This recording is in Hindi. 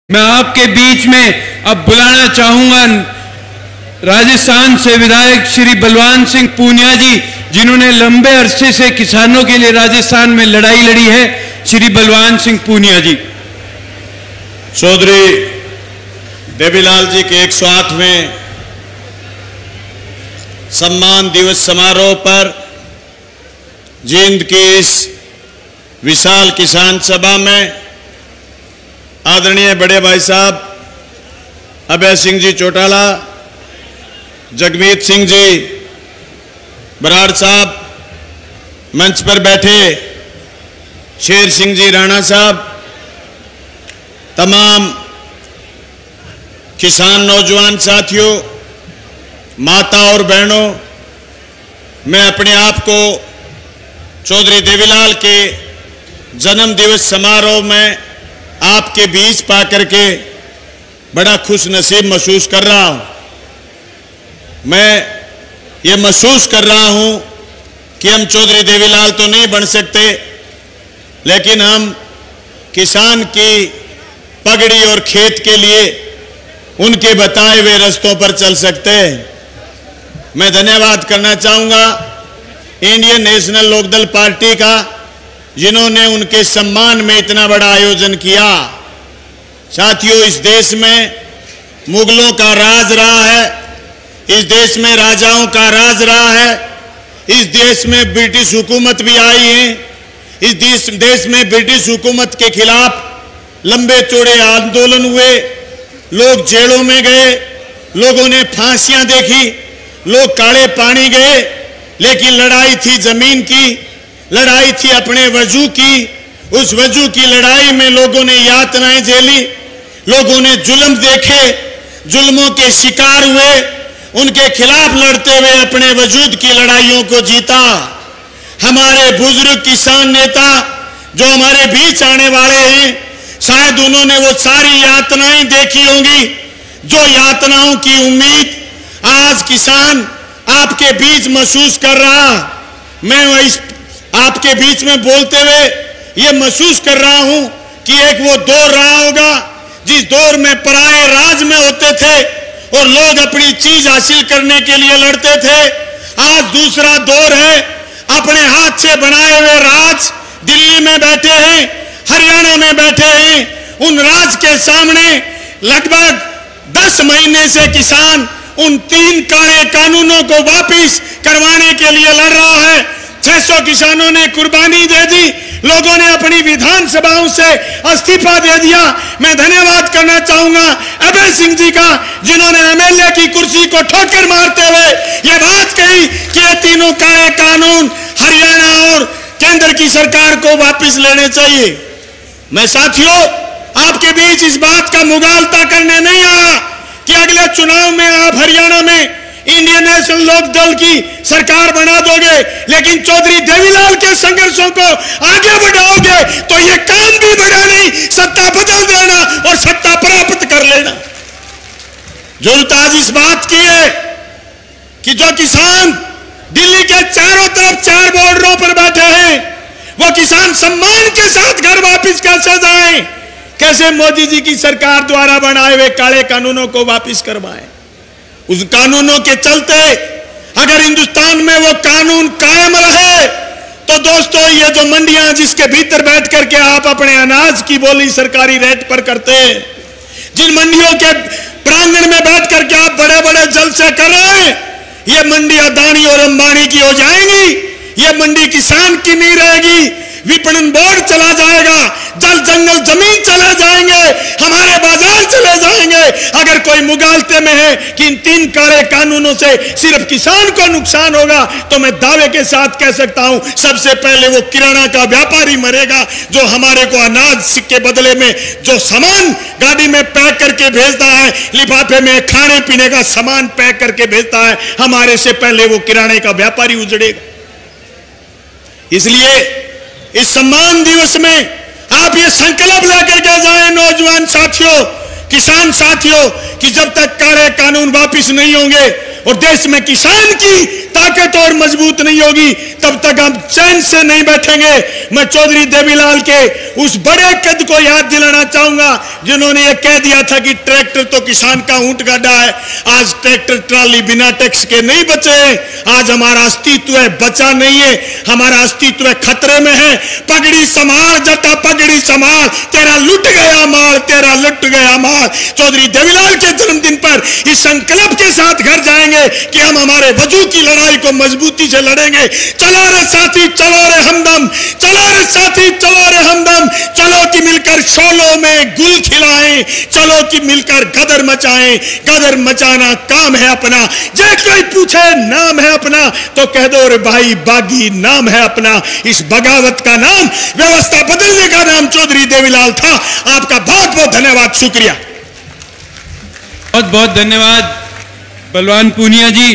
मैं आपके बीच में अब बुलाना चाहूंगा राजस्थान से विधायक श्री बलवान सिंह पूनिया जी, जिन्होंने लंबे अरसे से किसानों के लिए राजस्थान में लड़ाई लड़ी है। श्री बलवान सिंह पूनिया जी। चौधरी देवीलाल जी के 108वें सम्मान दिवस समारोह पर जींद की इस विशाल किसान सभा में आदरणीय बड़े भाई साहब अभय सिंह जी चौटाला, जगमीत सिंह जी बराड़ साहब, मंच पर बैठे शेर सिंह जी राणा साहब, तमाम किसान नौजवान साथियों, माता और बहनों, मैं अपने आप को चौधरी देवीलाल के जन्म दिवस समारोह में आपके बीच पा करके बड़ा खुश नसीब महसूस कर रहा हूं। मैं ये महसूस कर रहा हूं कि हम चौधरी देवीलाल तो नहीं बन सकते, लेकिन हम किसान की पगड़ी और खेत के लिए उनके बताए हुए रास्तों पर चल सकते हैं। मैं धन्यवाद करना चाहूंगा इंडियन नेशनल लोकदल पार्टी का, जिन्होंने उनके सम्मान में इतना बड़ा आयोजन किया। साथियों, इस देश में मुगलों का राज रहा है, इस देश में राजाओं का राज रहा है, इस देश में ब्रिटिश हुकूमत भी आई है। इस देश में ब्रिटिश हुकूमत के खिलाफ लंबे चौड़े आंदोलन हुए, लोग जेलों में गए, लोगों ने फांसियां देखी, लोग काले पानी गए, लेकिन लड़ाई थी जमीन की, लड़ाई थी अपने वजू की। उस वजू की लड़ाई में लोगों ने यातनाएं झेली, लोगों ने जुल्म देखे, जुल्मों के शिकार हुए, उनके खिलाफ लड़ते हुए अपने वजूद की लड़ाइयों को जीता। हमारे बुजुर्ग किसान नेता जो हमारे बीच आने वाले हैं, शायद उन्होंने वो सारी यातनाएं देखी होंगी, जो यातनाओं की उम्मीद आज किसान आपके बीच महसूस कर रहा। मैं इस आपके बीच में बोलते हुए ये महसूस कर रहा हूं कि एक वो दौर रहा होगा जिस दौर में पराये राज में होते थे और लोग अपनी चीज हासिल करने के लिए लड़ते थे। आज दूसरा दौर है, अपने हाथ से बनाए हुए राज दिल्ली में बैठे हैं, हरियाणा में बैठे हैं, उन राज के सामने लगभग 10 महीने से किसान उन 3 काले कानूनों को वापिस करवाने के लिए लड़ रहा है। 600 किसानों ने कुर्बानी दे दी, लोगों ने अपनी विधानसभाओं से इस्तीफा दे दिया। मैं धन्यवाद करना चाहूंगा अभय सिंह जी का, जिन्होंने एमएलए की कुर्सी को ठोकर मारते हुए ये बात कही कि ये तीनों काले कानून हरियाणा और केंद्र की सरकार को वापस लेने चाहिए। मैं साथियों आपके बीच इस बात का मुगालता करने नहीं आया कि अगले चुनाव में आप हरियाणा में इंडियन नेशनल लोकदल की सरकार बना दोगे, लेकिन चौधरी देवीलाल के संघर्षों को आगे बढ़ाओगे तो ये काम भी बड़ा नहीं, सत्ता बदल देना और सत्ता प्राप्त कर लेना। जरूरत आज इस बात की है कि जो किसान दिल्ली के चारों तरफ 4 बॉर्डरों पर बैठे हैं, वो किसान सम्मान के साथ घर वापिस कैसे जाएं, कैसे मोदी जी की सरकार द्वारा बनाए हुए काले कानूनों को वापिस करवाएं। उस कानूनों के चलते अगर हिंदुस्तान में वो कानून कायम रहे तो दोस्तों, ये जो मंडियां जिसके भीतर बैठ करके आप अपने अनाज की बोली सरकारी रेट पर करते हैं, जिन मंडियों के प्रांगण में बैठ करके आप बड़े बड़े जलसे कर रहे हैं, ये मंडी अदानी और अंबानी की हो जाएंगी, ये मंडी किसान की नहीं रहेगी। विपणन बोर्ड चला जाएगा, जल जंगल जमीन चले जाएंगे, हमारे बाजार चले जाएंगे। अगर कोई मुगालते में है कि इन 3 काले कानूनों से सिर्फ किसान को नुकसान होगा, तो मैं दावे के साथ कह सकता हूं सबसे पहले वो किराना का व्यापारी मरेगा, जो हमारे को अनाज के बदले में जो सामान गाड़ी में पैक करके भेजता है, लिफाफे में खाने पीने का सामान पैक करके भेजता है, हमारे से पहले वो किराने का व्यापारी उजड़ेगा। इसलिए इस सम्मान दिवस में आप ये संकल्प लेकर के जाएं नौजवान साथियों, किसान साथियों, कि जब तक काले कानून वापिस नहीं होंगे और देश में किसान की ताकत और मजबूत नहीं होगी, तब तक हम चैन से नहीं बैठेंगे। मैं चौधरी देवीलाल के उस बड़े कद को याद दिलाना चाहूंगा जिन्होंने ये कह दिया था कि ट्रैक्टर तो किसान का ऊंट गाड़ा है। आज ट्रैक्टर ट्राली बिना टैक्स के नहीं बचे हैं। आज हमारा अस्तित्व है बचा नहीं है, हमारा अस्तित्व खतरे में है। पगड़ी संभाल जटा, पगड़ी संभाल, तेरा लुट गया माल, तेरा लुट गया माल। चौधरी देवीलाल के जन्मदिन पर इस संकल्प के साथ घर जाएंगे कि हम हमारे वजूद की लड़ाई को मजबूती से लड़ेंगे। चलो रे साथी, चलो रे हमदम, चलो रे साथी, चलो रे हमदम, चलो कि मिलकर शोलों में गुल खिलाएं, चलो कि मिलकर गदर मचाएं। गदर मचाना काम है अपना। जे कोई पूछे नाम है अपना तो कह दो रे भाई बागी नाम है अपना। इस बगावत का नाम, व्यवस्था बदलने का नाम चौधरी देवीलाल था। आपका बहुत बहुत धन्यवाद, शुक्रिया। बहुत बहुत धन्यवाद बलवान पूनिया जी।